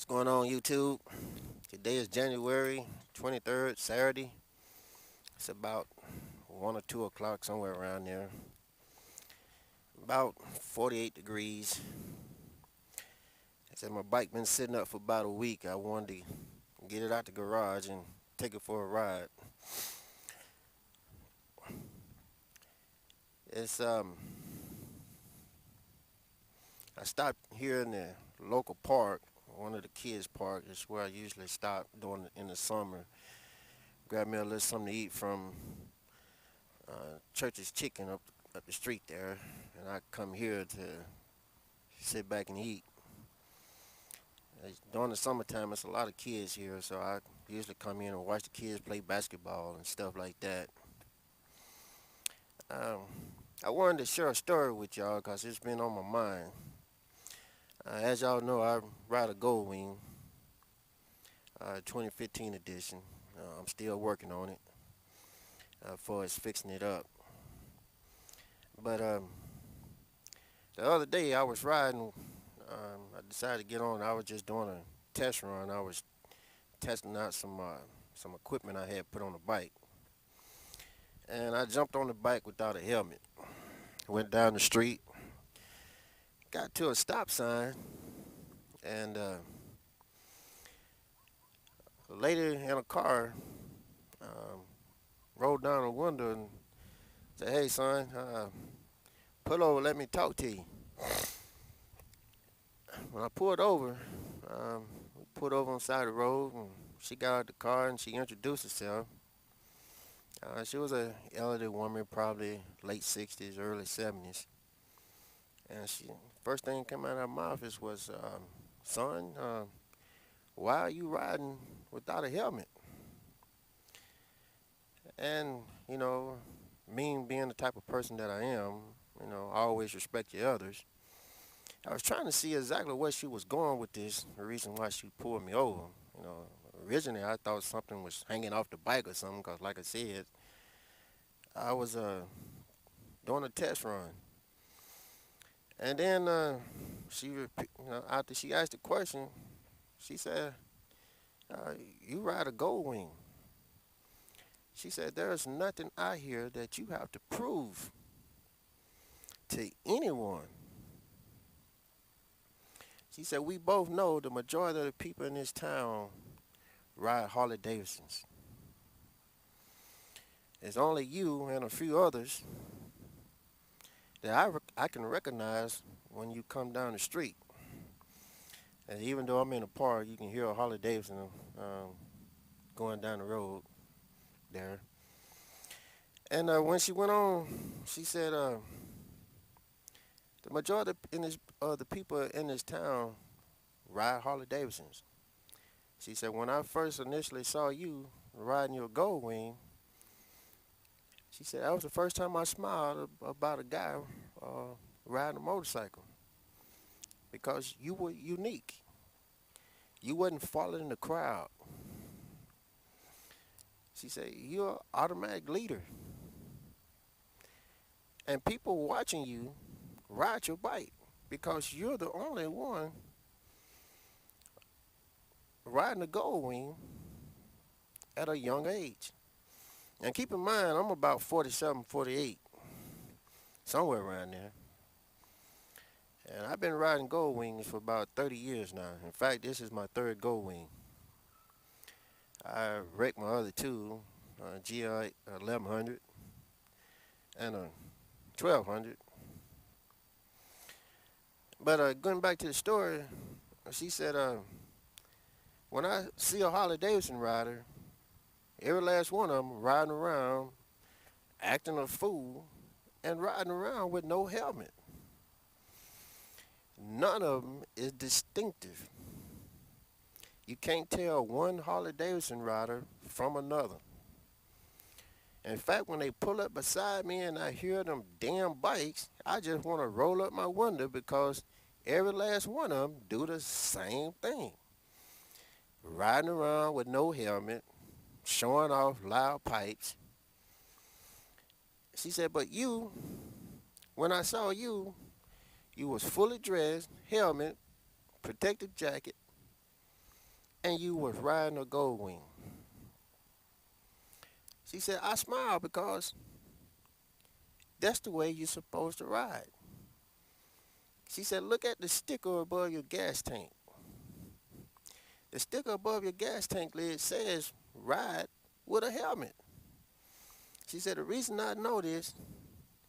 Going on YouTube? Today is January 23rd, Saturday. It's about 1 or 2 o'clock, somewhere around there. About 48 degrees. I said my bike been sitting up for about a week. I wanted to get it out the garage and take it for a ride. It's I stopped here in the local park, one of the kids' park. It's where I usually stop during in the summer. Grab me a little something to eat from Church's Chicken up the street there, and I come here to sit back and eat. During the summertime, it's a lot of kids here, so I usually come in and watch the kids play basketball and stuff like that. Um, I wanted to share a story with y'all because it's been on my mind. As y'all know, I ride a Goldwing, 2015 edition. I'm still working on it for as fixing it up. But the other day I was riding. I decided to get on. I was just doing a test run. I was testing out some equipment I had put on the bike, and I jumped on the bike without a helmet. Went down the street, got to a stop sign, and a lady in a car um, rolled down the window and said, "Hey, son, pull over. Let me talk to you." When I pulled over, we pulled over on the side of the road, and she got out of the car and she introduced herself. She was an elderly woman, probably late 60s, early 70s. And she first thing that came out of her mouth was, "Son, why are you riding without a helmet?" And me being the type of person that I am, I always respect the others. I was trying to see exactly where she was going with this, the reason why she pulled me over. You know, Originally I thought something was hanging off the bike or something, because like I said, I was doing a test run. And then after she asked the question, she said, uh, "You ride a Goldwing." She said, "There's nothing out here that you have to prove to anyone." She said, "We both know the majority of the people in this town ride Harley Davidsons. It's only you and a few others that I can recognize when you come down the street. And even though I'm in a park, you can hear a Harley Davidson um, going down the road there." And when she went on, she said, "The majority of the people in this town ride Harley Davidsons." She said, "When I first initially saw you riding your Goldwing," she said, "that was the first time I smiled about a guy uh, riding a motorcycle, because you were unique. You wasn't following the crowd." She said, "You're an automatic leader. And people watching you ride your bike because you're the only one riding a Goldwing at a young age." And keep in mind, I'm about 47, 48, somewhere around there. And I've been riding Goldwings for about 30 years now. In fact, this is my third Goldwing. I wrecked my other two, GI 1100 and a 1200. But going back to the story, she said, when I see a Harley Davidson rider, every last one of them riding around, acting a fool, and riding around with no helmet. None of them is distinctive. You can't tell one Harley Davidson rider from another. In fact, when they pull up beside me and I hear them damn bikes, I just want to roll up my window, because every last one of them do the same thing. Riding around with no helmet, showing off loud pipes. She said, "But you, when I saw you was fully dressed, helmet, protective jacket, and you was riding a Goldwing. She said, I smiled because that's the way you're supposed to ride. She said, look at the sticker above your gas tank. The sticker above your gas tank lid says ride with a helmet. She said, the reason I know this,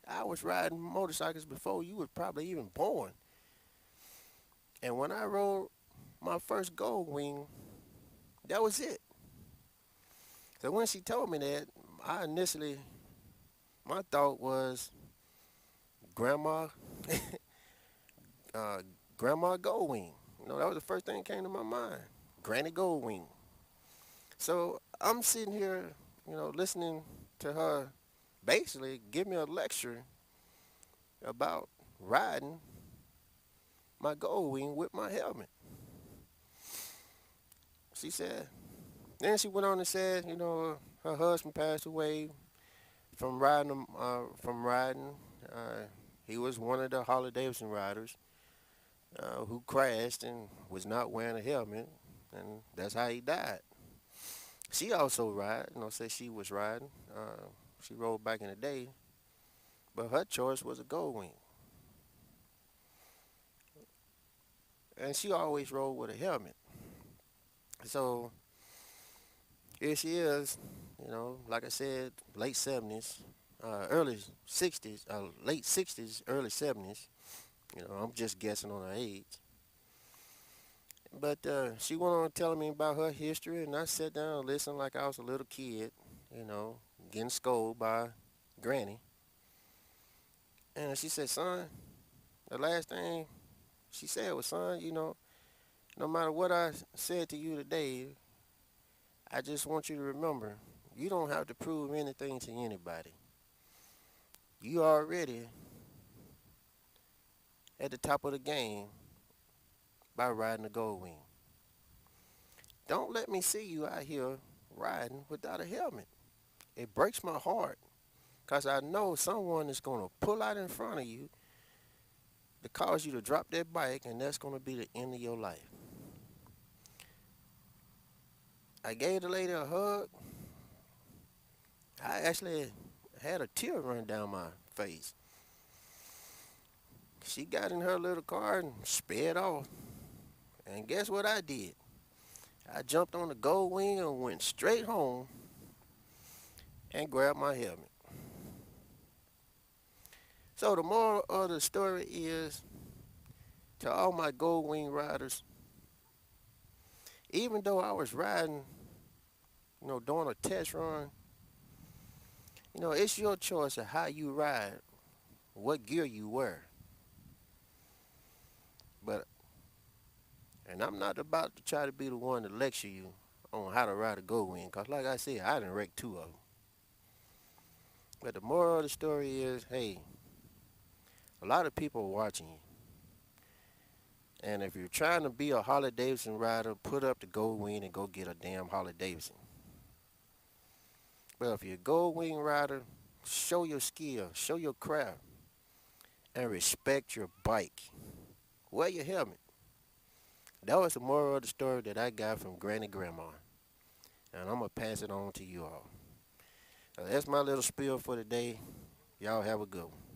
I was riding motorcycles before you was probably even born. And when I rode my first Goldwing, that was it. So when she told me that, I initially, my thought was, Grandma, uh, Grandma Goldwing. That was the first thing that came to my mind. Granny Goldwing. So I'm sitting here, listening to her basically give me a lecture about riding my Goldwing with my helmet. She said, then she went on and said, her husband passed away from riding. Uh, he was one of the Harley Davidson riders who crashed and was not wearing a helmet, and that's how he died. She also said she was riding. She rode back in the day, but her choice was a Goldwing. And she always rode with a helmet. So here she is, like I said, late 70s, early 60s, late 60s, early 70s. I'm just guessing on her age. But she went on telling me about her history, and I sat down and listened like I was a little kid, getting scolded by Granny. And she said, son, the last thing she said was, son, no matter what I said to you today, I just want you to remember, you don't have to prove anything to anybody. You already at the top of the game by riding a Goldwing. Don't let me see you out here riding without a helmet. It breaks my heart because I know someone is going to pull out in front of you to cause you to drop that bike, and that's going to be the end of your life. I gave the lady a hug. I actually had a tear run down my face. She got in her little car and sped off. And guess what I did? I jumped on the Goldwing and went straight home and grabbed my helmet. So the moral of the story is, to all my Goldwing riders, even though I was riding, doing a test run, it's your choice of how you ride, what gear you wear. And I'm not about to try to be the one to lecture you on how to ride a Goldwing, because like I said, I done wrecked two of them. But the moral of the story is, hey, a lot of people are watching you. And if you're trying to be a Harley Davidson rider, put up the Goldwing and go get a damn Harley Davidson. But if you're a Goldwing rider, show your skill, show your craft, and respect your bike. Wear your helmet. That was the moral of the story that I got from Granny Grandma. And I'm going to pass it on to you all. That's my little spiel for today. Y'all have a good one.